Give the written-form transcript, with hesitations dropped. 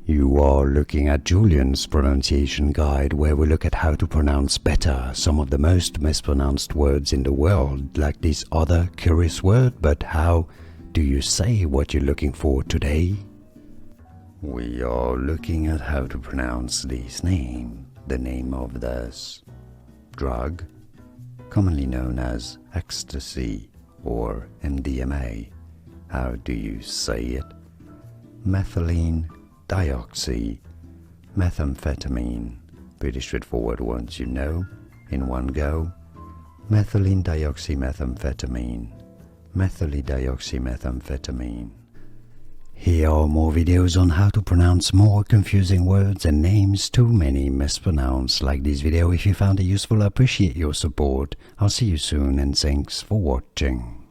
You are looking at Julian's pronunciation guide, where we look at how to pronounce better some of the most mispronounced words in the world, like this other curious word. But how do you say what you're looking for today? We are looking at how to pronounce this name, the name of this drug, commonly known as Ecstasy or MDMA. How do you say it? Methylenedioxymethamphetamine. Pretty straightforward once you know, in one go. Methylenedioxymethamphetamine. Methylenedioxymethamphetamine. Here are more videos on how to pronounce more confusing words and names too many mispronounced. Like this video if you found it useful. I appreciate your support. I'll see you soon and thanks for watching.